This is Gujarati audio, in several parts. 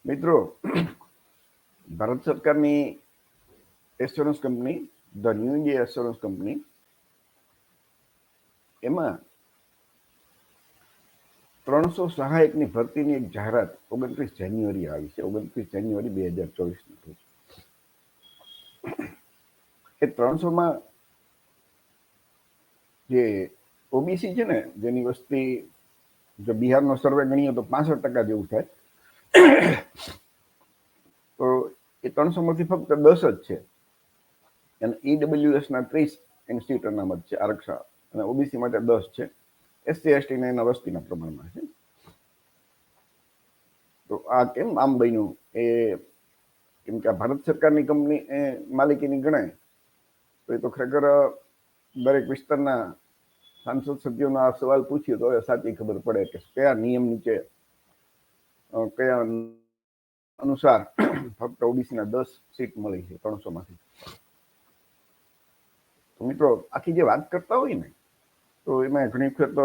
મિત્રો, ભારત સરકારની assurance company the new India assurance company એમાં 300 સહાયકની ભરતીની એક જાહેરાત 29 જાન્યુઆરી આવી છે. 29 જાન્યુઆરી 2024 રોજ એ 300માં જે ઓબીસી છે ને, જેની વસ્તી જો બિહારનો સર્વે ગણીએ તો 65% જેવું થાય, તો એ 300માંથી ફક્ત 10 જ છે. અને ઈડબ્લ્યુએસના 30 એની સીટ અનામત છે આરક્ષણ, અને ઓબીસી માટે 10 છે. એસસી એસટીના એના વસ્તીના પ્રમાણમાં છે. તો આ કેમ આમ બન્યું? કેમ કે આ ભારત સરકારની કંપની માલિકીની ગણાય, તો એ તો ખરેખર દરેક વિસ્તારના સાંસદ સભ્યોનો આ સવાલ પૂછ્યો તો સાચી ખબર પડે કે કયા નિયમ નીચે કયા અનુસાર ફક્ત ઓબીસીના 10 સીટ મળી છે 300માંથી. તો મિત્રો, આખી જે વાત કરતા હોય ને, તો એમાં ઘણી વખત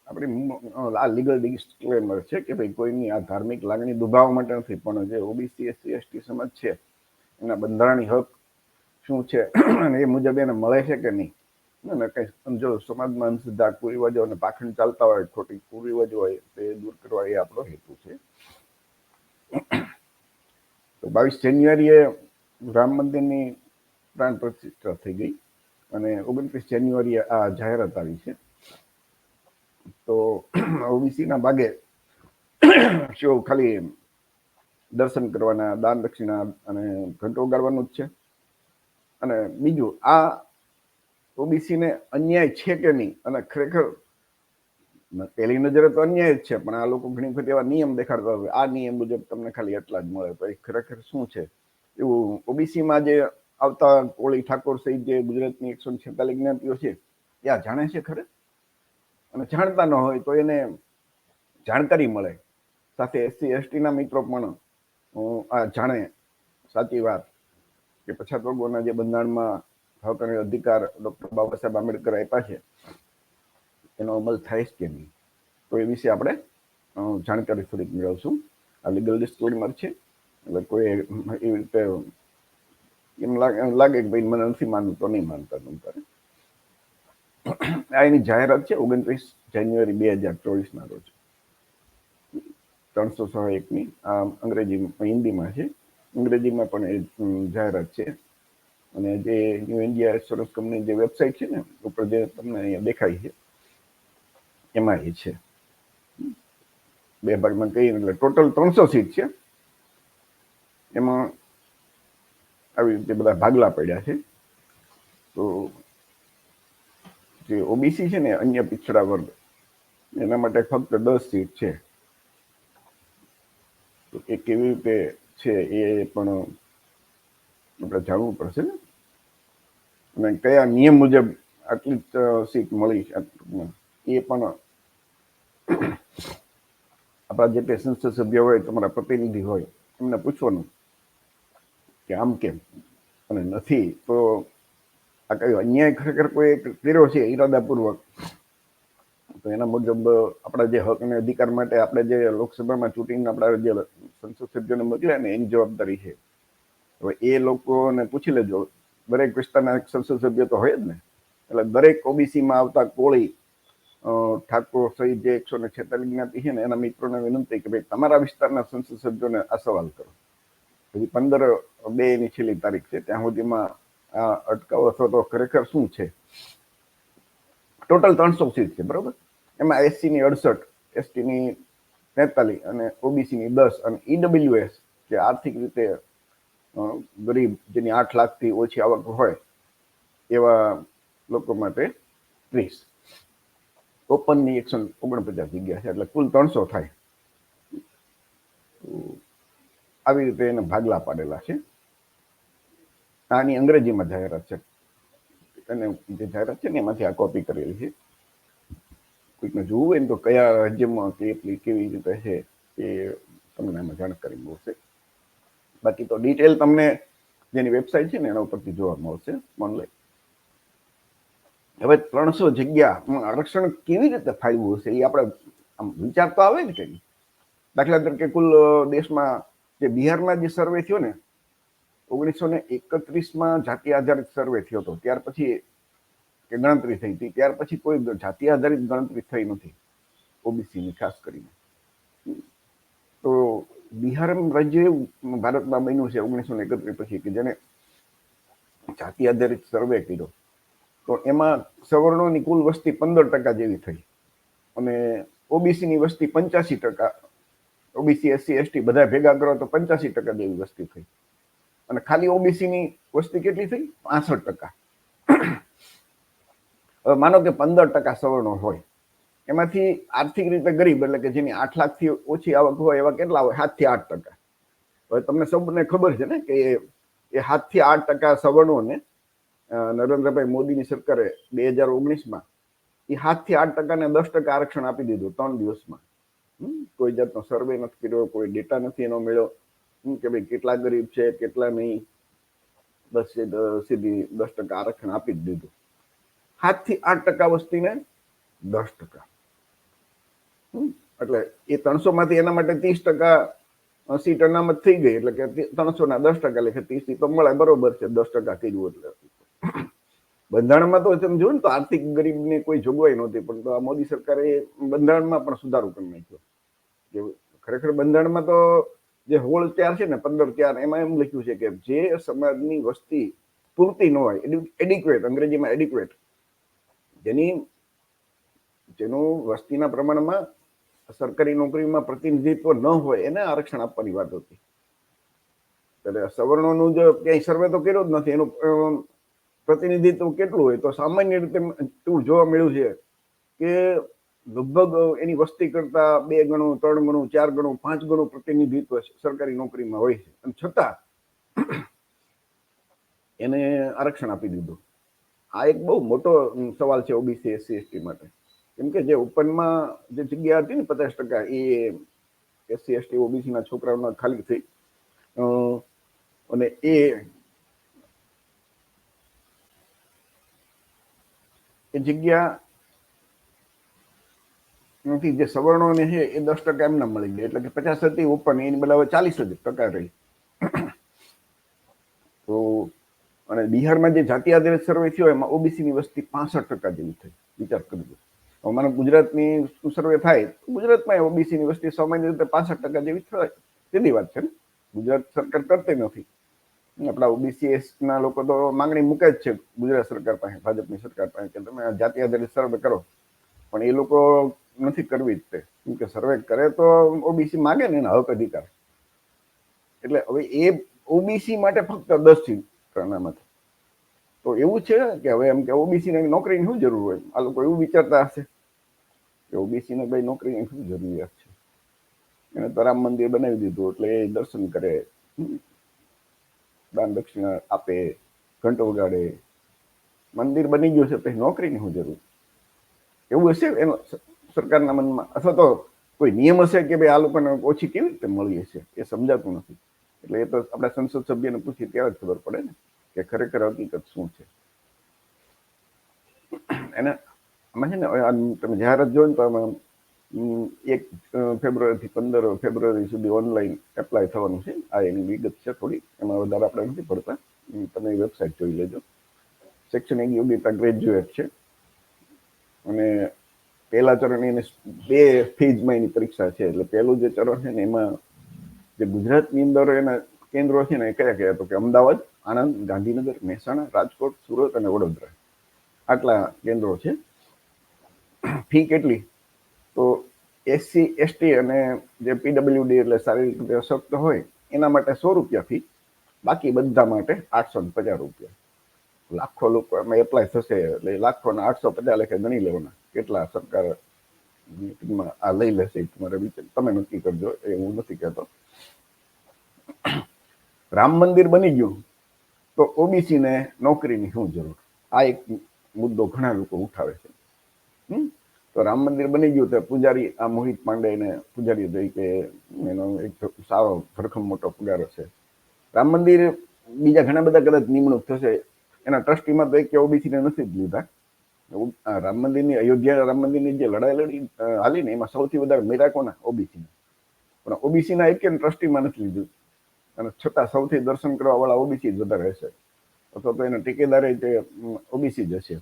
આપણી આ લીગલ ડિસ્ક્લેમર છે કે ભાઈ કોઈની આ ધાર્મિક લાગણી દુભાવવા માટે નથી, પણ જે ઓબીસી એસસી એસટી સમાજ છે એના બંધારણીય હક શું છે અને એ મુજબ એને મળે છે કે નહીં. અને કઈ સમજો સમાજમાં અંધશ્રદ્ધા, કુરિવાજો અને પાખંડ ચાલતા હોય, ખોટી કુરિવાજો હોય, તે દૂર કરવા એ આપણો હેતુ છે. તો 22 જાન્યુઆરીએ રામ મંદિરની પ્રાણ પ્રતિષ્ઠા થઈ ગઈ અને 29 જાન્યુઆરીએ આ જાહેરાત આવી છે. તો ઓબીસીના ભાગે શું ખાલી દર્શન કરવાના, દાન દક્ષિણા અને ઘંટો ઉગાડવાનું જ છે. અને બીજું, આ ઓબીસીને અન્યાય છે કે નહીં, અને ખરેખર પહેલી નજરે તો અન્યાય જ છે, પણ આ લોકો ઘણી વખત એવા નિયમ દેખાડતા હોય, આ નિયમ મુજબ તમને ખાલી એટલા જ મળે, તો એ ખરેખર શું છે? એવું ઓબીસીમાં જે આવતા કોળી, ઠાકોર સહિત જે ગુજરાતની 146 જ્ઞાતિઓ છે એ આ જાણે છે ખરે? અને જાણતા ન હોય તો એને જાણકારી મળે. સાથે એસસી એસટીના મિત્રો પણ આ જાણે સાચી વાત કે પછાત વર્ગોના જે બંધારણમાં હક અને અધિકાર ડોક્ટર બાબા સાહેબ આંબેડકર આપ્યા છે એનો અમલ થાય કે નહીં, તો એ વિશે આપણે જાણકારી થોડીક મેળવશું. આ લીગલ ડિસ્ક્લેમર છે, એટલે કોઈ એવી રીતે એમ લાગે કે ભાઈ મને નથી માનવું તો નહીં માનતા તમ તારે. આ એની જાહેરાત છે 29 જાન્યુઆરી 2024ના રોજ. 300 સહાયકની આ અંગ્રેજીમાં, હિન્દીમાં છે, અંગ્રેજીમાં પણ એ જાહેરાત છે. અને જે ન્યૂ ઇન્ડિયા એશ્યોરન્સ કંપની જે વેબસાઇટ છે ને ઉપર જે તમને અહીંયા દેખાય છે એમાં એ છે. 2 ભાગમાં કહીએ એટલે ટોટલ 300 સીટ છે. એમાં આવી રીતે બધા ભાગલા પડ્યા છે. તો જે ઓબીસી છે ને, અન્ય પિછડા વર્ગ, એના માટે ફક્ત 10 સીટ છે. તો એ કેવી રીતે છે એ પણ આપણે જાણવું પડશે ને, અને કયા નિયમ મુજબ આટલી સીટ મળી છે એ પણ આપણા જે તે સંસદ સભ્ય હોય, તમારા પ્રતિનિધિ હોય, એમને પૂછવાનું કે આમ કેમ, અને નથી તો આ કયો અન્યાય ખરેખર કોઈ કર્યો છે ઈરાદાપૂર્વક, તો એના મુજબ આપણા જે હક અને અધિકાર માટે આપણે જે લોકસભામાં ચૂંટીને આપણા જે સંસદ સભ્યોને મોકલ્યા ને એની જવાબદારી છે. હવે એ લોકોને પૂછી લેજો, દરેક વિસ્તારના સંસદ સભ્ય તો હોય જ ને, એટલે દરેક ઓબીસીમાં આવતા કોળી, ઠાકોર સહિત જે 146 જ્ઞાતિ છે ને એના મિત્રોને વિનંતી કે ભાઈ તમારા વિસ્તારના સંસદ સભ્યોને આ સવાલ કરો. હજી 15/2 ની છેલ્લી તારીખ છે, ત્યાં સુધીમાં આ અટકાવો અથવા તો ખરેખર શું છે. ટોટલ 300 સીટ છે, બરોબર. એમાં એસસીની 68, એસટીની 43 અને ઓબીસીની 10 અને ઈડબ્લ્યુએસ જે આર્થિક રીતે ગરીબ, જેની 8 લાખથી ઓછી આવક હોય એવા લોકો માટે 30. ઓપનની 149 જગ્યા છે, એટલે કુલ 300 થાય. આવી રીતે એને ભાગલા પાડેલા છે. આની અંગ્રેજીમાં જાહેરાત છે, અને જે જાહેરાત છે ને એમાંથી આ કોપી કરેલી છે. કોઈકને જોવું હોય ને તો કયા રાજ્યમાં કેટલી કેવી રીતે છે એ તમને આમાં જાણકારી મળશે. બાકી તો ડિટેલ તમને જેની વેબસાઇટ છે ને એના ઉપરથી જોવા મળશે ઓનલાઈન. હવે 300 જગ્યા આરક્ષણ કેવી રીતે ફાળવ્યું હશે એ આપણે આમ વિચાર તો આવે ને કઈ. દાખલા તરીકે કુલ દેશમાં જે બિહારમાં જે સર્વે થયો ને 1931માં જાતિ આધારિત સર્વે થયો હતો, ત્યાર પછી કે ગણતરી થઈ હતી, ત્યાર પછી કોઈ જાતિ આધારિત ગણતરી થઈ નથી ઓબીસીની ખાસ કરીને. તો બિહાર રાજ્ય એવું ભારતમાં બન્યું છે 1931 પછી કે જેને જાતિ આધારિત સર્વે કર્યો, તો એમાં સવર્ણોની કુલ વસ્તી 15% જેવી થઈ અને ઓબીસીની વસ્તી 85%, ઓબીસી એસસી એસટી બધા ભેગા કરો તો 85% જેવી વસ્તી થઈ અને ખાલી ઓબીસીની વસ્તી કેટલી થઈ? 65%. હવે માનો કે 15% સવર્ણો હોય, એમાંથી આર્થિક રીતે ગરીબ એટલે કે જેની 8 લાખથી ઓછી આવક હોય એવા કેટલા હોય? 7 થી 8%. હવે તમને સૌને ખબર છે ને કે એ 7 થી 8% સવર્ણોને નરેન્દ્રભાઈ મોદીની સરકારે 2019માં એ 7 થી 8% ને 10% આરક્ષણ આપી દીધું 3 દિવસમાં. કોઈ જાતનો સર્વે નથી કર્યો, કોઈ ડેટા નથી એનો મળ્યો કે ભાઈ કેટલા ગરીબ છે કેટલા નહીં, બસ સીધી 10% આરક્ષણ આપી જ દીધું. 7 થી 8% વસ્તીને 10%. એટલે એ 300માંથી એના માટે 30% સીટ અનામત થઈ ગઈ, એટલે કે 300ના 10% લેખે 30 સીટ તો મળે, બરોબર છે. 10% કર્યું એટલે બંધારણમાં તો તમે જોયું ને તો આર્થિક ગરીબની કોઈ જોગવાઈ નહોતી, પણ તો આ મોદી સરકારે બંધારણમાં પણ સુધારો કરી નાખ્યો. ખરેખર બંધારણમાં તો જે હોળ 4 છે ને 15 એમાં એમ લખ્યું છે કે જે સમાજની વસ્તી પૂરતી ન હોય, એડિક્વેટ, અંગ્રેજીમાં એડિક્વેટ, જેનું વસ્તીના પ્રમાણમાં સરકારી નોકરીમાં પ્રતિનિધિત્વ ન હોય એને આરક્ષણ આપવાની વાત હતી. એટલે સવર્ણોનું જો ક્યાંય સર્વે તો કર્યો જ નથી, એનું પ્રતિનિધિત્વ કેટલું હોય તો સામાન્ય રીતે એવું જોવા મળ્યું છે કે લગભગ એની વસ્તી કરતા 2 ગણું, 3 ગણું, 4 ગણું, 5 ગણું પ્રતિનિધિત્વ સરકારી નોકરીમાં હોય છે અને છતાં એને આરક્ષણ આપી દીધું. આ એક બહુ મોટો સવાલ છે ઓબીસી એસસી એસટી માટે, કેમ કે જે ઓપનમાં જે જગ્યા હતી ને 50% એ એસસી એસટી ઓબીસીના છોકરાઓના ખાલી થઈ અને એ જગ્યા નથી જે સવર્ણોને છે એ 10% એમને મળી ગયા, એટલે કે 50 હતી ઓપન, એની બદલે 40% રહી. તો અને બિહારમાં જે જાતિ આધારિત સર્વે થયો એમાં ઓબીસીની વસ્તી 65% જેવી થઈ. વિચાર કરજો. અમારા ગુજરાતની સર્વે થાય, ગુજરાતમાં ઓબીસીની વસ્તી સામાન્ય રીતે 65% જેવી થાય, સીધી વાત છે ને. ગુજરાત સરકાર કરતી નથી. આપણા ઓબીસી ના લોકો તો માંગણી મૂકે જ છે ગુજરાત સરકાર પાસે, ભાજપની સરકાર પાસે કે તમે જાતિ આધારિત સર્વે કરો, પણ એ લોકો નથી કરવી જ તે, કેમ કે સર્વે કરે તો ઓબીસી માગે ને એના હક અધિકાર. એટલે હવે એ ઓબીસી માટે ફક્ત 10 સીટ અનામત. તો એવું છે કે હવે એમ કે ઓબીસીને નોકરીની શું જરૂર હોય? આ લોકો એવું વિચારતા હશે કે ઓબીસીને ભાઈ નોકરીની શું જરૂરિયાત છે? એને તો રામ મંદિર બનાવી દીધું એટલે એ દર્શન કરે, દાન દક્ષિણા આપે, ઘંટો વગાડે, મંદિર બની ગયું છે પછી નોકરીની શું જરૂર? એવું હશે એનો સરકારના મનમાં, અથવા તો કોઈ નિયમ હશે કે ભાઈ આ લોકોને ઓછી કેવી રીતે મળી હશે, એ સમજાતું નથી. એટલે એ તો આપણા સંસદ સભ્યને પૂછી ત્યારે જ ખબર પડે ને કે ખરેખર હકીકત શું છે. એને આમાં છે ને તમે જાહેરાત જોઈ ને તો આમાં 1 ફેબ્રુઆરીથી 15 ફેબ્રુઆરી સુધી ઓનલાઈન એપ્લાય થવાનું છે. આ એની વિગત છે થોડી, એમાં વધારે આપણે નથી પડતા, તમે વેબસાઇટ જોઈ લેજો. શૈક્ષણિક યોગ્યતા ગ્રેજ્યુએટ છે અને પહેલા ચરણ એને 2 ફેઝમાં એની પરીક્ષા છે. એટલે પહેલું જે ચરણ છે ને એમાં જે ગુજરાતની અંદર એના કેન્દ્રો છે ને એ કયા તો કે અમદાવાદ, આણંદ, ગાંધીનગર, મહેસાણા, રાજકોટ, સુરત અને વડોદરા, આટલા કેન્દ્રો છે. ફી કેટલી? તો એસસી એસટી અને જે પીડબ્લ્યુડી એટલે શારીરિક રીતે અશક્ત હોય એના માટે 100 રૂપિયા ફી, બાકી બધા માટે 850 રૂપિયા. લાખો લોકો એમાં એપ્લાય થશે એટલે લાખોના 850 લેખે ગણી લેવાના કેટલા સરકાર આ લઈ લેશે. તમારે તમે નક્કી કરજો, એ હું નથી કહેતો. રામ મંદિર બની ગયું તો ઓબીસીને નોકરીની શું જરૂર? આ એક મુદ્દો ઘણા લોકો ઉઠાવે છે. તો રામ મંદિર બની ગયું તો પૂજારી આ મોહિત પાંડેને પૂજારી તરીકે એનો એક સારો ભરખમ મોટો પગાર છે. રામ મંદિર બીજા ઘણા બધા કદાચ નિમણૂક થશે, એના ટ્રસ્ટીમાં તો એક ઓબીસીને નથી જ લીધા. રામ મંદિરની અયોધ્યા રામ મંદિરની જે લડાઈ હાલી ને એમાં સૌથી વધારે મેરા કોના? ઓબીસીને. પણ ઓબીસીના એક ટ્રસ્ટીમાં નથી લીધું, અને છતાં સૌથી દર્શન કરવા વાળા ઓબીસી જ વધારે હશે, અથવા તો એના ટેકેદારે તે ઓબીસી જ હશે.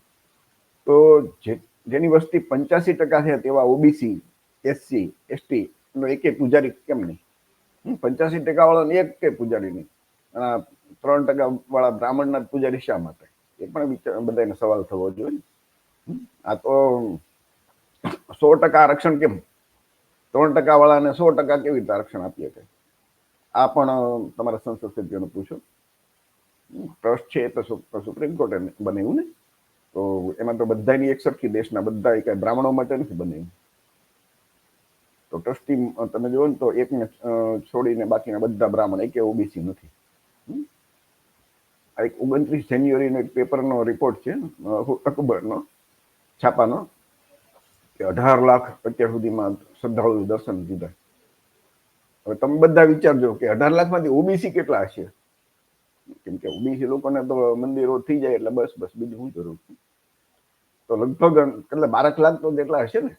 તો જેની વસ્તી 85% છે તેવા ઓબીસી, એસસી, એસટી નો એક પૂજારી કેમ નહીં? 85% વાળાને એક કે પૂજારી નહીં, 3% વાળા બ્રાહ્મણના પૂજારી શા માટે? એ પણ બધાને સવાલ થવો જોઈએ. આ તો 100% આરક્ષણ કેમ? 3% વાળાને 100% કેવી રીતે આરક્ષણ આપીએ? કે આ પણ તમારા સંસદ સભ્યોને પૂછો. ટ્રસ્ટ છે તો સુપ્રીમ કોર્ટે બનાવ્યું ને, તો એમાં તો બધાની એક સરખી, દેશના બધા કઈ બ્રાહ્મણો માટે નથી બનાવ્યું. તો ટ્રસ્ટી તમે જુઓ ને તો એકને છોડીને બાકીના બધા બ્રાહ્મણ, એક ઓબીસી નથી. આ એક 29 જાન્યુઆરીનો એક પેપરનો રિપોર્ટ છે અકબરનો છાપાનો, કે 18 લાખ અત્યાર સુધીમાં શ્રદ્ધાળુ દર્શન દીધા. હવે તમે બધા વિચારજો કે 18 લાખમાંથી ઓબીસી કેટલા હશે? કેમ કે ઓબીસી લોકોને તો મંદિરો થઈ જાય એટલે બસ બીજું શું જરૂર? તો લગભગ એટલે 12 લાખ તો જેટલા હશે ને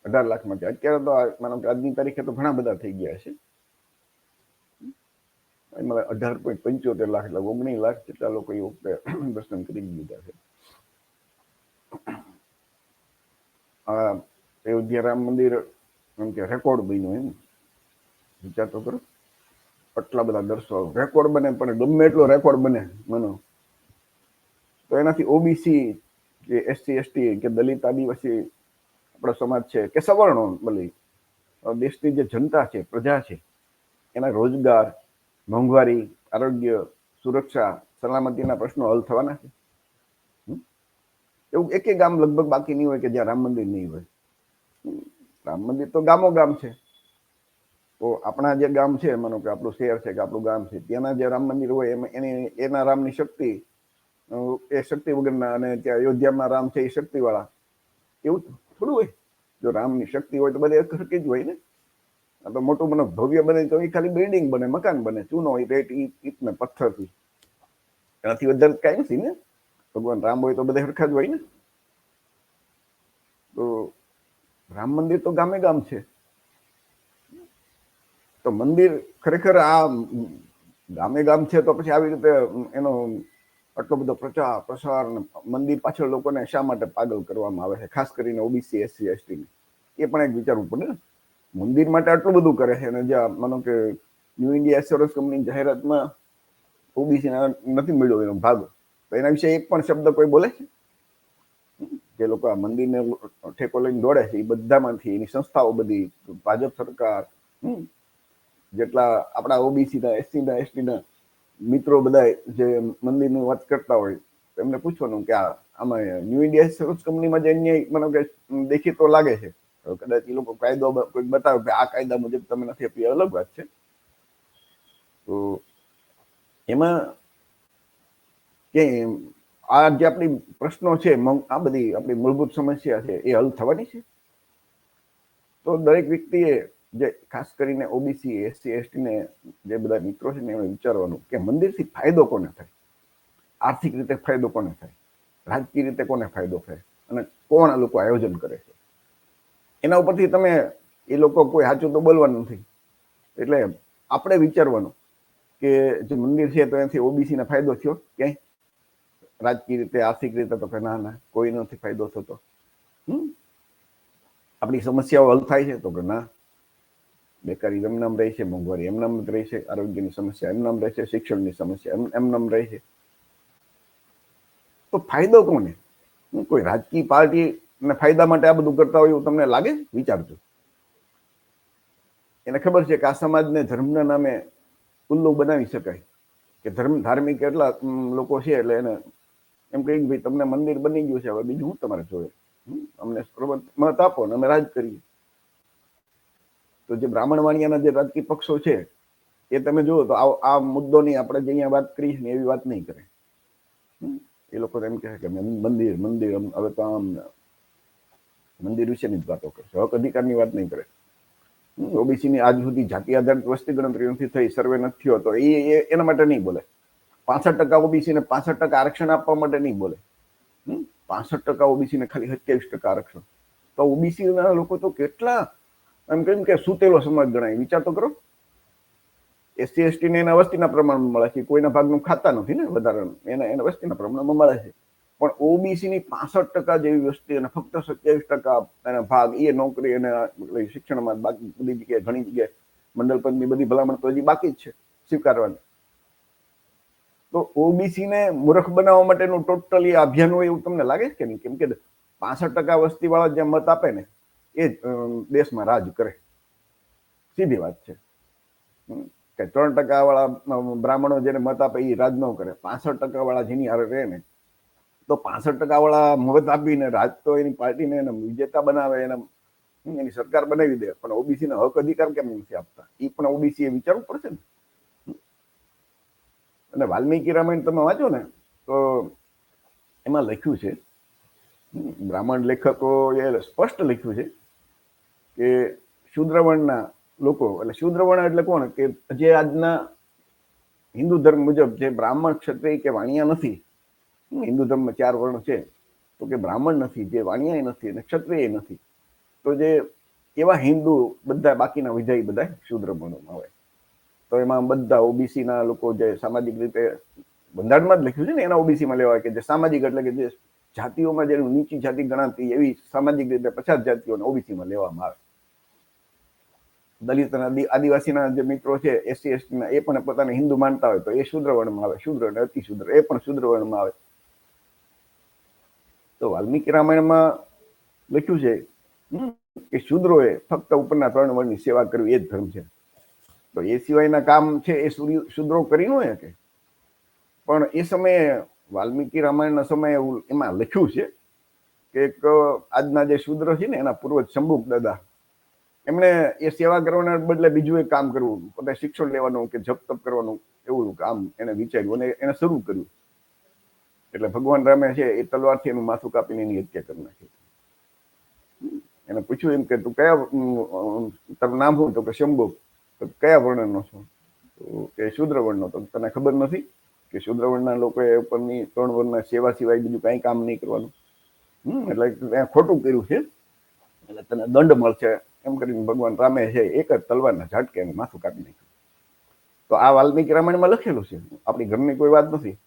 18 લાખમાંથી. અત્યારે તો માનો કે આજની તારીખે તો ઘણા બધા થઈ ગયા હશે. 18.75 લાખ એટલે 19 લાખ જેટલા લોકો એ વખતે દર્શન કરી દીધા છે. અયોધ્યા રામ મંદિર એમ કે રેકોર્ડ બન્યું, એમ વિચાર તો કરો. આટલા બધા દર્શકો, રેકોર્ડ બને, પણ ગમે એટલો રેકોર્ડ બને માનો તો એનાથી ઓબીસી કે એસસી એસટી કે દલિત આદિવાસી આપણો સમાજ છે કે સવર્ણો, ભલે દેશની જે જનતા છે, પ્રજા છે, એના રોજગાર, મોંઘવારી, આરોગ્ય, સુરક્ષા, સલામતીના પ્રશ્નો હલ થવાના છે? એવું એક ગામ લગભગ બાકી નહીં હોય કે જ્યાં રામ મંદિર નહીં હોય. રામ મંદિર તો ગામો ગામ છે. તો આપણા જે ગામ છે, માનો કે આપણું શહેર છે કે આપણું ગામ છે, ત્યાંના જે રામ મંદિર હોય એના રામની શક્તિ એ શક્તિ વગરના, અને ત્યાં અયોધ્યામાં રામ છે એ શક્તિ વાળા, એવું થોડું હોય. જો રામની શક્તિ હોય તો બધે સરખી જ હોય ને. આ તો મોટું મને ભવ્ય બને તો એ ખાલી બિલ્ડિંગ બને, મકાન બને, ચૂનો રેત ઈટ ને પથ્થરથી, એનાથી વધારે કઈ નથી ને. ભગવાન રામ હોય તો બધા સરખા જ હોય ને. તો રામ મંદિર તો ગામે ગામ છે. તો મંદિર ખરેખર આ ગામે ગામ છે, તો પછી આવી રીતે એનો આટલો બધો પ્રચાર પ્રસાર, મંદિર પાછળ લોકોને શા માટે પાગલ કરવામાં આવે છે, ખાસ કરીને ઓબીસી, એસસી, એસટી? એ પણ એક વિચારવું પડે ને. મંદિર માટે આટલું બધું કરે છે, અને જ્યાં માનો કે ન્યૂ ઇન્ડિયા એસ્યોરન્સ કંપની જાહેરાતમાં ઓબીસી નથી મળ્યો એનો ભાગ, તો એના વિશે એક પણ શબ્દ કોઈ બોલે છે? જે લોકો આ મંદિરને ઠેકો લઈને દોડે છે, એ બધામાંથી એની સંસ્થાઓ બધી, ભાજપ સરકાર, જેટલા આપણા ઓબીસીના, એસસીના, એસટીના મિત્રો બધા જે મંદિરની વાત કરતા હોય, એમને પૂછવાનું કે આમાં ન્યૂ ઇન્ડિયા એસ્યોરન્સ કંપનીમાં જે અન્યાય મને કે દેખીતો લાગે છે, કદાચ એ લોકો કાયદો કોઈ બતાવે કે આ કાયદા મુજબ તમે નથી આપી, અલગ વાત છે. તો એમાં કે આ જે આપણી પ્રશ્નો છે, આ બધી આપણી મૂળભૂત સમસ્યા છે, એ હલ થવાની છે. તો દરેક વ્યક્તિએ, જે ખાસ કરીને ઓબીસી, એસસી, એસટી ને જે બધા મિત્રો છે ને, એમણે વિચારવાનું કે મંદિરથી ફાયદો કોને થાય? આર્થિક રીતે ફાયદો કોને થાય? રાજકીય રીતે કોને ફાયદો થાય? અને કોણ આ લોકો આયોજન કરે છે? એના ઉપરથી તમે, એ લોકો કોઈ સાચું તો બોલવાનું નથી. એટલે આપણે વિચારવાનું કે જે મંદિર છે તો એનાથી ઓબીસીને ફાયદો થયો ક્યાંય? રાજકીય રીતે, આર્થિક રીતે તો કે ના, કોઈ નથી ફાયદો થતો. આપણી સમસ્યાઓ હલ થાય છે તો કે ના. બેકારી એમનામ રહે છે, મોંઘવારી એમનામ જ રહે છે, આરોગ્યની સમસ્યા એમનામ રહે છે, શિક્ષણની સમસ્યા એમનામ રહે છે. તો ફાયદો કોને? કોઈ રાજકીય પાર્ટીને ફાયદા માટે આ બધું કરતા હોય એવું તમને લાગે? વિચારજો. એને ખબર છે કે આ સમાજને ધર્મના નામે ઉલ્લુ બનાવી શકાય, કે ધાર્મિક એટલા લોકો છે એટલે એને એમ કહી ભાઈ તમને મંદિર બની ગયું છે, હવે બીજું હું તમારે જોઈએ, અમને મત આપો ને અમે રાજ કરીએ. તો જે બ્રાહ્મણ વાણિયાના જે રાજકીય પક્ષો છે, એ તમે જુઓ તો આ મુદ્દોની આપણે જે અહીંયા વાત કરી છે ને એવી વાત નહીં કરે. એ લોકો એમ કહે કે મંદિર હવે તો આમ મંદિર વિશેની જ વાતો કરશે, હક અધિકારની વાત નહીં કરે. ઓબીસીની આજ સુધી જાતિ આધારિત વસ્તી ગણતરી નથી થઈ, સર્વે નથી થયો, તો એના માટે નહીં બોલે. 65% ઓબીસી ને 65% આરક્ષણ આપવા માટે નહીં બોલે. 65% ઓબીસી ને ખાલી 27% આરક્ષણ. તો ઓબીસી ના લોકો તો કેટલા એમ કેમ કે સુતેલો સમાજ ગણાય. વિચાર તો કરો, એસસી એસટી ને એના વસ્તીના પ્રમાણમાં મળે છે, કોઈના ભાગનું ખાતા નથી ને વધારાનું, એના વસ્તીના પ્રમાણમાં મળે છે. પણ ઓબીસી ની 65% જેવી વસ્તી અને ફક્ત 27% એના ભાગ એ નોકરી અને શિક્ષણમાં, બાકી બધી જગ્યાએ ઘણી જગ્યાએ મંડળ પદની બધી ભલામણ તો હજી બાકી જ છે સ્વીકારવાની. તો ઓબીસી ને મૂર્ખ બનાવવા માટેનું ટોટલી અભિયાન હોય એવું તમને લાગે છે કે નહીં? કેમ કે 65% વસ્તી વાળા જે મત આપે ને એ જ દેશમાં રાજ કરે. સીધી વાત છે કે 3% વાળા બ્રાહ્મણો જેને મત આપે એ રાજ ન કરે. 65% વાળા જેની હારે રહે ને, તો 65% વાળા મત આપીને રાજ તો એની પાર્ટીને એને વિજેતા બનાવે, એની સરકાર બનાવી દે, પણ ઓબીસી ને હક અધિકાર કેમ નથી આપતા? એ પણ ઓબીસી એ વિચારવું પડશે ને. અને વાલ્મીકી રામાયણ તમે વાંચો ને તો એમાં લખ્યું છે, બ્રાહ્મણ લેખકો એ સ્પષ્ટ લખ્યું છે કે શૂદ્રવર્ણના લોકો, એટલે શૂદ્રવર્ણ એટલે કોણ? કે જે આજના હિન્દુ ધર્મ મુજબ જે બ્રાહ્મણ, ક્ષત્રિય કે વાણિયા નથી. હિન્દુ ધર્મમાં 4 વર્ણ છે, તો કે બ્રાહ્મણ નથી, જે વાણિયા નથી અને ક્ષત્રિય નથી, તો જે એવા હિન્દુ બધા બાકીના વિધેય બધા શૂદ્ર વર્ણમાં આવે. તો એમાં બધા ઓબીસી ના લોકો જે સામાજિક રીતે બંધારણમાં જ લખ્યું છે ને, એના ઓબીસીમાં લેવાય, કે જે સામાજિક એટલે કે જે જાતિઓમાં જેનું નીચી જાતિ ગણાતી એવી સામાજિક રીતે 50 જાતિઓને ઓબીસીમાં લેવામાં આવે. દલિત અને આદિવાસીના જે મિત્રો છે, એસસી એસટીના, એ પણ પોતાને હિન્દુ માનતા હોય તો એ શૂદ્ર વર્ણમાં આવે. શુદ્ર અને અતિ શુદ્ર એ પણ શૂદ્ર વર્ણમાં આવે. તો વાલ્મીકી રામાયણમાં લખ્યું છે કે શૂદ્રોએ ફક્ત ઉપરના 3 વર્ણની સેવા કરવી, એ જ ધર્મ છે. તો એ સિવાયના કામ છે એ શૂદ્રો કરી ન શકે. પણ એ સમયે વાલ્મીકી રામાયણના સમયે એમાં લખ્યું છે કે એક આજના જે શૂદ્ર છે ને, એના પૂર્વજ શંભુક દાદા, એમણે એ સેવા કરવાના બદલે બીજું એક કામ કરવું, પોતે શિક્ષણ લેવાનું કે જપ તપ કરવાનું, એવું કામ એને વિચાર્યું અને એને શરૂ કર્યું. એટલે ભગવાન રામે છે એ તલવારથી એનું માથું કાપીને એની હત્યા કરી નાખી. એને પૂછ્યું એમ કે તું કયા, તારું નામ શું? તો કે શંભુક. તો કયા વર્ણનો છો? તો કે શૂદ્ર વર્ણનો. તો તને ખબર નથી કે શૂદ્ર વર્ણના લોકોએ ઉપરની 3 વર્ણના સેવા સિવાય બીજું કઈ કામ નહીં કરવાનું? એટલે ખોટું કર્યું છે, એટલે તને દંડ મળશે, એમ કરીને ભગવાન રામે છે એક જ તલવારના ઝાટકે એનું માથું કાપી નાખ્યું. તો આ વાલ્મીકી રામાયણમાં લખેલું છે, આપણી ઘરની કોઈ વાત નથી.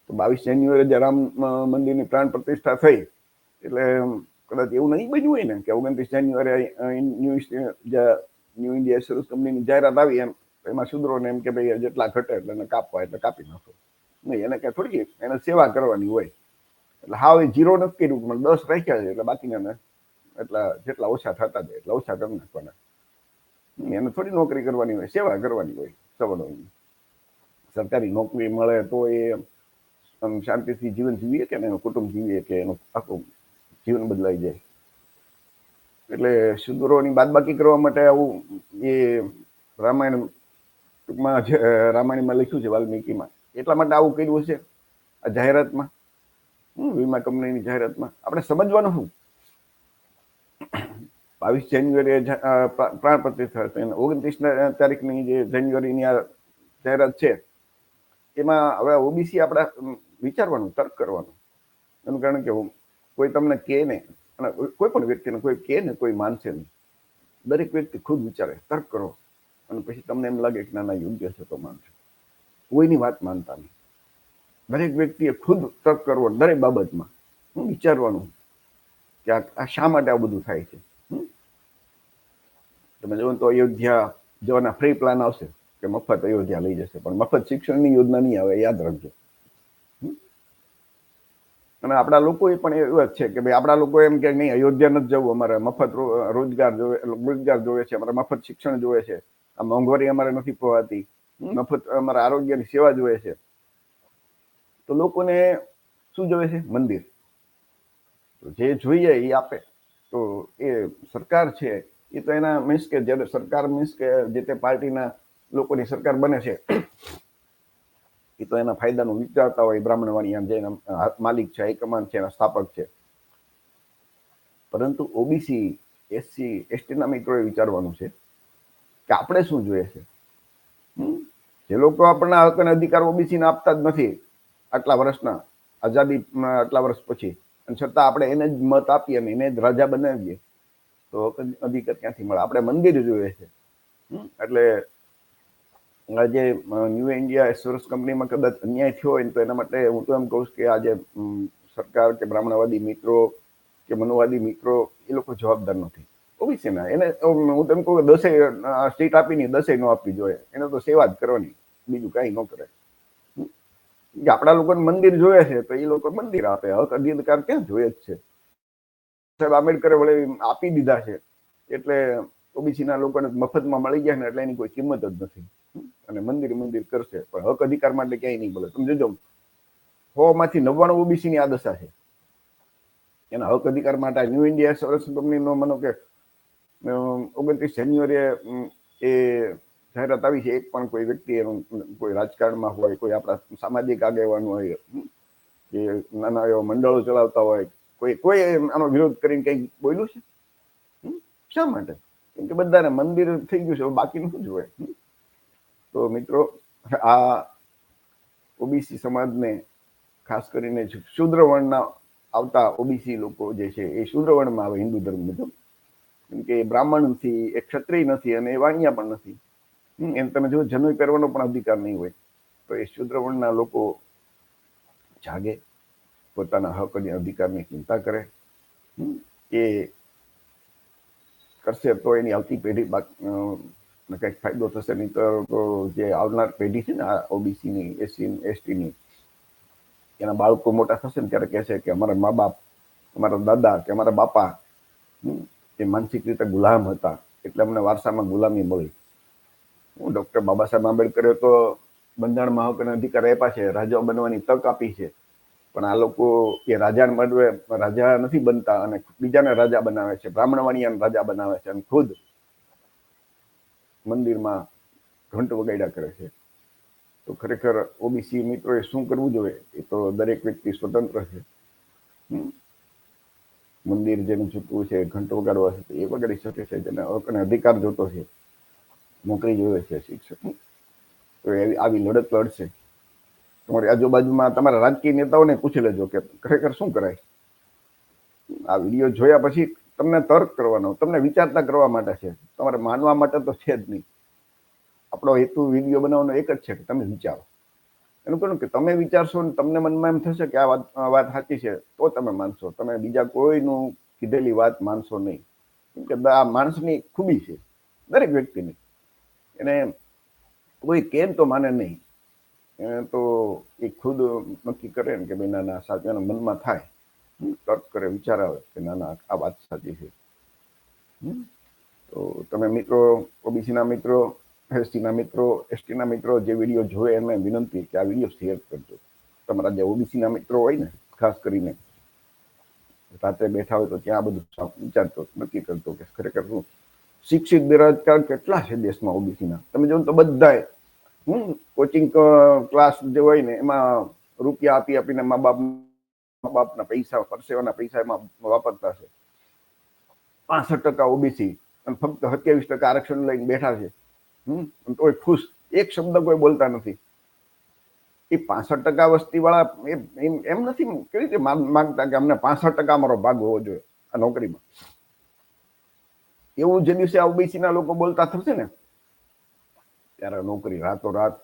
તો 22 જાન્યુઆરી જે રામ મંદિરની પ્રાણ પ્રતિષ્ઠા થઈ, એટલે કદાચ એવું નહીં બન્યું હોય ને કે 29 જાન્યુઆરી ન્યૂ ઇન્ડિયા એસ્યુરન્સ કંપનીની જાહેરાત આવી, એમાં શૂદ્રોને એમ કે ભાઈ જેટલા ઘટે એટલે એને કાપવા, એટલે કાપી નાખો. નહીં, એને ક્યાં થોડી એને સેવા કરવાની હોય. એટલે હાવ એ 0 નથી કર્યું, પણ 10 રાખ્યા છે, એટલે બાકીના એટલા જેટલા ઓછા થતા જાય એટલા ઓછા કરી નાખવાના. એને થોડી નોકરી કરવાની હોય, સેવા કરવાની હોય. સવર્ણોની સરકારી નોકરી મળે તો એ શાંતિથી જીવન જીવીએ કે એનું કુટુંબ જીવીએ કે એનું આખું જીવન બદલાઈ જાય. એટલે શૂદ્રોની બાદબાકી કરવા માટે આવું એ રામાયણ ટૂંકમાં રામાયણમાં લખ્યું છે વાલ્મીકીમાં, એટલા માટે આવું કર્યું છે આ જાહેરાતમાં, વીમા કંપનીની જાહેરાતમાં. આપણે સમજવાનું શું, 22 જાન્યુઆરીએ પ્રાણ પ્રતિષ્ઠા થઈ, 29 તારીખની જે જાન્યુઆરીની આ જાહેરાત છે, એમાં હવે ઓબીસી આપણે વિચારવાનું, તર્ક કરવાનું. એનું કારણ કે કોઈ તમને કહે ને, અને કોઈ પણ વ્યક્તિને કોઈ કહે ને, કોઈ માનશે નહીં. દરેક વ્યક્તિ ખુદ વિચારે, તર્ક કરો, અને પછી તમને એમ લાગે કે ના ના યોગ્ય છે તો માનજો. કોઈની વાત માનતા નહીં. દરેક વ્યક્તિએ ખુદ તર્ક કરવો, દરેક બાબતમાં વિચારવાનું કે આ શા માટે આ બધું થાય છે. તમે જો તો અયોધ્યા જવાના ફ્રી પ્લાન આવશે કે મફત અયોધ્યા લઈ જશે, પણ મફત શિક્ષણની યોજના નહીં આવે, યાદ રાખજો. અને આપણા લોકો પણ એવું જ છે કે ભાઈ આપણા લોકો એમ કે નહીં, અયોધ્યા નથી જવું, અમારે મફત રોજગાર જોવે છે, અમારે મફત શિક્ષણ જોવે છે, આ મોંઘવારી અમારે નથી પોહાતી, મફત અમારે આરોગ્યની સેવા જોવે છે. તો લોકોને શું જોવે છે? મંદિર. જે જોઈએ એ આપે. તો એ સરકાર છે એ તો એના મીન્સ કે જ્યારે સરકાર મીન્સ કે જે તે પાર્ટીના લોકોની સરકાર બને છે, એ તો એના ફાયદાનું વિચારતા હોય. બ્રાહ્મણ વાણિયા જે એના માલિક છે, હાઈકમાન્ડ છે, એના સ્થાપક છે. પરંતુ ઓબીસી, એસસી, એસટીના મિત્રોએ વિચારવાનું છે કે આપણે શું જોઈએ છે. જે લોકો આપણના હક અને અધિકાર ઓબીસીને આપતા જ નથી આટલા વર્ષના, આઝાદી આટલા વર્ષ પછી, અને છતાં આપણે એને જ મત આપીએ અને એને જ રાજા બનાવીએ, તો હક અધિકાર ક્યાંથી મળે? આપણે મંદિર જોઈએ છે. એટલે આજે ન્યૂ ઇન્ડિયા એસ્યોરન્સ કંપનીમાં કદાચ અન્યાય થયો હોય તો એના માટે હું તો એમ કહું કે આજે સરકાર કે બ્રાહ્મણવાદી મિત્રો કે મનુવાદી મિત્રો એ લોકો જવાબદાર નથી. ઓબીસીના એને હું તેમ કહું કે 10 સીટ આપીને 10 ન આપવી જોઈએ. એને તો સેવા જ કરવાની, બીજું કઈ ન કરે. આપણા લોકોને મંદિર જોઈએ છે તો એ લોકો મંદિર આપે, હક અધિકાર ક્યાં જોઈએ જ છે? સાહેબ આંબેડકરે વળે આપી દીધા છે એટલે ઓબીસી ના લોકોને મફતમાં મળી ગયા ને એટલે એની કોઈ કિંમત જ નથી. અને મંદિર કરશે પણ હક અધિકાર માટે ક્યાંય નહીં બોલે. તમે જોજો 100 માંથી 99 ઓબીસી ની આ દશા છે. એના હક અધિકાર માટે ન્યૂ ઇન્ડિયા એસ્યોરન્સ કંપનીનો માનો કે 29 જાન્યુઆરીએ એ જાહેરાત આવી છે. એક પણ કોઈ વ્યક્તિ એનું કોઈ રાજકારણમાં હોય, કોઈ આપણા સામાજિક આગેવાન હોય કે નાના એવા મંડળો ચલાવતા હોય, કોઈ આનો વિરોધ કરીને કઈ બોલ્યું છે? શા માટે? કેમ કે બધાને મંદિર થઈ ગયું છે, બાકી શું જોઈએ? તો મિત્રો, આ ઓબીસી સમાજને ખાસ કરીને શૂદ્ર વર્ણના આવતા ઓબીસી લોકો જે છે એ શૂદ્ર વર્ણમાં આવે હિન્દુ ધર્મ મુજબ. કેમ કે એ બ્રાહ્મણ નથી, એ ક્ષત્રિય નથી અને એ વાણિયા પણ નથી. એમ તમે જો જનોઈ પહેરવાનો પણ અધિકાર નહીં હોય. તો એ શૂદ્ર વર્ણના લોકો જાગે, પોતાના હક અને અધિકારની ચિંતા કરે. એ કરશે તો એની આવતી પેઢી કંઈક ફાયદો થશે. નહીં તો જે આવનાર પેઢી છે ને આ ઓબીસીની, એસટીની, એના બાળકો મોટા થશે ને ત્યારે કહેશે કે અમારા મા બાપ, અમારા દાદા કે અમારા બાપા એ માનસિક રીતે ગુલામ હતા એટલે અમને વારસામાં ગુલામી મળી. ડોક્ટર બાબા સાહેબ આંબેડકરે તો બંધારણમાં હક અને અધિકાર આપ્યા છે, રાજા બનવાની તક આપી છે. પણ આ લોકો એ રાજા મળવે રાજા નથી બનતા અને બીજાને રાજા બનાવે છે, બ્રાહ્મણવાણીયાને રાજા બનાવે છે અને ખુદ મંદિરમાં ઘંટ વગાડ્યા કરે છે. તો ખરેખર ઓબીસી મિત્રોએ શું કરવું જોઈએ એ તો દરેક વ્યક્તિ સ્વતંત્ર છે. મંદિર જેને ચૂકવું છે, ઘંટ વગાડવા છે એ વગાડી શકે છે. જેને હક અને અધિકાર જોતો છે, નોકરી જોઈએ છે, શિક્ષક, તો આવી લડત લડશે. તમારી આજુબાજુમાં તમારા રાજકીય નેતાઓને પૂછી લેજો કે ખરેખર શું કરાય. આ વિડીયો જોયા પછી તમને તર્ક કરવાનો, તમને વિચારતા કરવા માટે છે, તમારે માનવા માટે તો છે જ નહીં. આપણો હેતુ વિડીયો બનાવવાનો એક જ છે કે તમે વિચારો. એનું કહ્યું કે તમે વિચારશો ને તમને મનમાં એમ થશે કે આ વાત સાચી છે તો તમે માનશો. તમે બીજા કોઈનું કીધેલી વાત માનશો નહીં. કેમ કે આ માણસની ખૂબી છે દરેક વ્યક્તિની. એને કોઈ કેમ તો માને નહીં, તો એ ખુદ નક્કી કરે ને કે ભાઈ ના સાચું, એના મનમાં થાય, તર્ક કરે, વિચાર આવે કે ના આ વાત સાચી છે. તો તમે મિત્રો, ઓબીસીના મિત્રો, એસટીના મિત્રો, એસટીના મિત્રો જે વિડીયો જોવે એમને વિનંતી કે આ વિડીયો શેર કરજો. તમારા જે ઓબીસીના મિત્રો હોય ને, ખાસ કરીને રાત્રે બેઠા હોય તો ત્યાં બધું વિચારતો, નક્કી કરતો કે ખરેખર શું શિક્ષિત બેરોજગાર કેટલા છે દેશમાં ઓબીસીના. તમે જો તો બધાય કોચિંગ ક્લાસ જે હોય ને એમાં રૂપિયા આપીને મા બાપના પૈસા, પરસેવાના પૈસા એમાં વાપરતા છે. 65% ઓબીસી અને ફક્ત 27% આરક્ષણ લઈને બેઠા છે. તોય ખુશ, એક શબ્દ કોઈ બોલતા નથી. એ 65% વસ્તી વાળા એમ નથી કેવી રીતે માંગતા કે અમને 65% અમારો ભાગ હોવો જોઈએ આ નોકરીમાં. એવું જે દિવસે ઓબીસી ના લોકો બોલતા થશે ને ત્યારે નોકરી રાતોરાત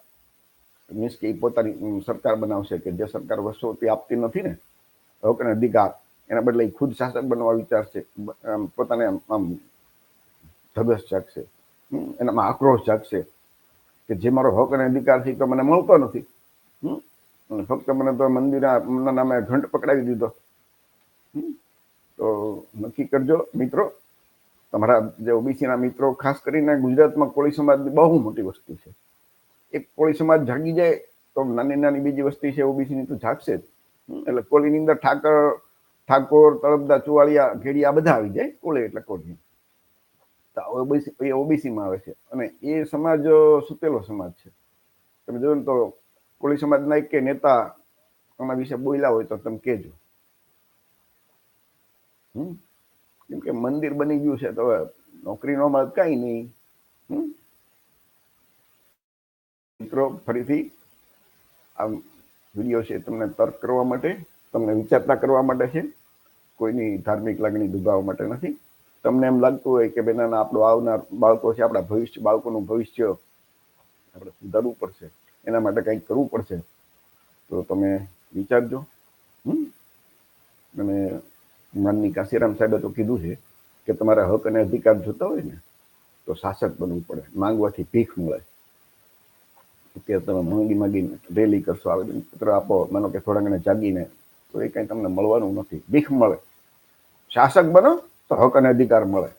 મીન્સ કે પોતાની સરકાર બનાવશે કે જે સરકાર વર્ષોથી આપતી નથી ને હક અને અધિકાર, એના બદલે ખુદ શાસક બનવા વિચારશે. પોતાને આમ ધગસ જાગશે, એનામાં આક્રોશ જાગશે કે જે મારો હક અને અધિકાર છે તો મને મળતો નથી. ફક્ત મને તો મંદિરના નામે ઘંટ પકડાવી દીધો. તો નક્કી કરજો મિત્રો, તમારા જે ઓબીસીના મિત્રો, ખાસ કરીને ગુજરાતમાં કોળી સમાજની બહુ મોટી વસ્તી છે. એક કોળી સમાજ જાગી જાય તો નાની બીજી વસ્તી છે ઓબીસીની તો જાગશે જ. એટલે કોળીની અંદર ઠાકોર, તળપદા, ચુવાળિયા, ઘેડિયા બધા આવી જાય. કોળી એટલે કોળી. એ ઓબીસીમાં આવે છે અને એ સમાજ સુતેલો સમાજ છે. તમે જોયું ને તો કોળી સમાજના એક કે નેતા આના વિશે બોલ્યા હોય તો તમે કહેજો. કેમ કે મંદિર બની ગયું છે તો હવે નોકરી નો મળે કઈ નહીં. મિત્રો, ફરીથી આ વિડીયો છે તમને તર્ક કરવા માટે, તમને વિચારતા કરવા માટે છે. કોઈની ધાર્મિક લાગણી દુભાવવા માટે નથી. તમને એમ લાગતું હોય કે બેના આપણું આવનાર બાળકો છે, આપણા ભવિષ્ય બાળકોનું ભવિષ્ય આપણે સુધારવું પડશે, એના માટે કંઈક કરવું પડશે, તો તમે વિચારજો. અને માનની કાશીરામ સાહેબે તો કીધું છે કે તમારા હક અને અધિકાર જોતા હોય ને તો શાસક બનવું પડે. માંગવાથી ભીખ મળે. અત્યારે તમે માંગીને રેલી કરશો, આવેદનપત્ર આપો, માનો કે થોડા ઘણા જાગીને, તો એ કંઈ તમને મળવાનું નથી, ભીખ મળે. શાસક બનો તો હક અને અધિકાર મળે.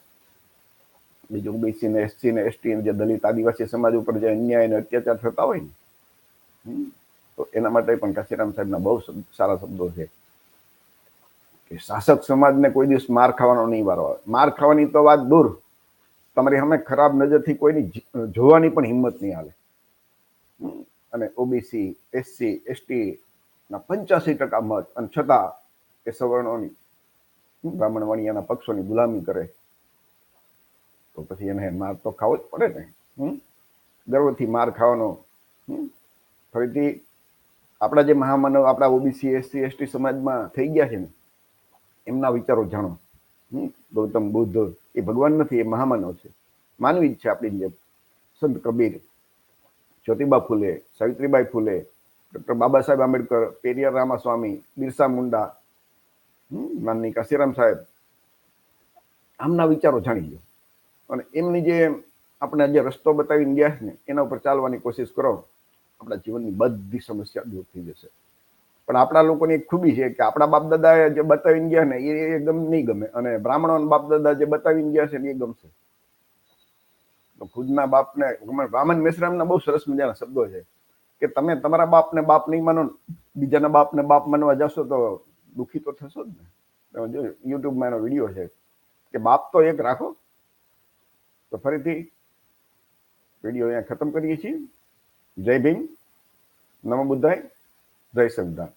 બીજું ઓબીસી ને એસસી ને એસટી જે દલિત આદિવાસી સમાજ ઉપર જે અન્યાય અને અત્યાચાર થતા હોય ને, તો એના માટે પણ કાશીરામ સાહેબના બહુ સારા શબ્દો છે કે શાસક સમાજને કોઈ દિવસ માર ખાવાનો નહીં વારો આવે. માર ખાવાની તો વાત દૂર, તમારી સામે ખરાબ નજરથી કોઈની જોવાની પણ હિંમત નહીં હાલે. અને ઓબીસી એસસી એસટી ના 85% મત, અને છતાં એ સવર્ણોની બ્રાહ્મણ વાણિયાના પક્ષોની ગુલામી કરે, તો પછી એને માર તો ખાવો જ પડે ને. ગર્વથી માર ખાવાનો. ફરીથી આપણા જે મહામાનવ આપણા ઓબીસી એસસી એસટી સમાજમાં થઈ ગયા છે ને, એમના વિચારો જાણો. ગૌતમ બુદ્ધ એ ભગવાન નથી, એ મહામાનવ છે, માનવી જ છે આપણી જેમ. સંત કબીર, જ્યોતિબા ફૂલે, સાવિત્રીબાઈ ફૂલે, ડૉક્ટર બાબા સાહેબ આંબેડકર, પેરિયાર રામાસ્વામી, બિરસા મુંડા, માનની કાશીરામ સાહેબ, આમના વિચારો જાણી લો. અને એમની જે આપણે જે રસ્તો બતાવીને ગયા છે ને, એના ઉપર ચાલવાની કોશિશ કરો, આપણા જીવનની બધી સમસ્યા દૂર થઈ જશે. પણ આપણા લોકોની એક ખૂબી છે કે આપણા બાપ દાદાએ જે બતાવીને ગયા ને એ નહીં ગમે, અને બ્રાહ્મણો બાપ દાદા જે બતાવીને ગયા છે ને એ ગમશે. તો ખુદના બાપને, વામન મેશ્રામના બહુ સરસ મજાના શબ્દો છે કે તમે તમારા બાપને બાપ નહીં માનો, બીજાના બાપને બાપ માનવા જશો તો દુઃખી તો થશો જ ને. તમે જો યુટ્યુબમાં એનો વિડીયો છે કે બાપ તો એક રાખો. તો ફરીથી વિડીયો અહીંયા ખતમ કરીએ છીએ. જય ભીમ, નમો બુદ્ધાય, જય સંવિધાન.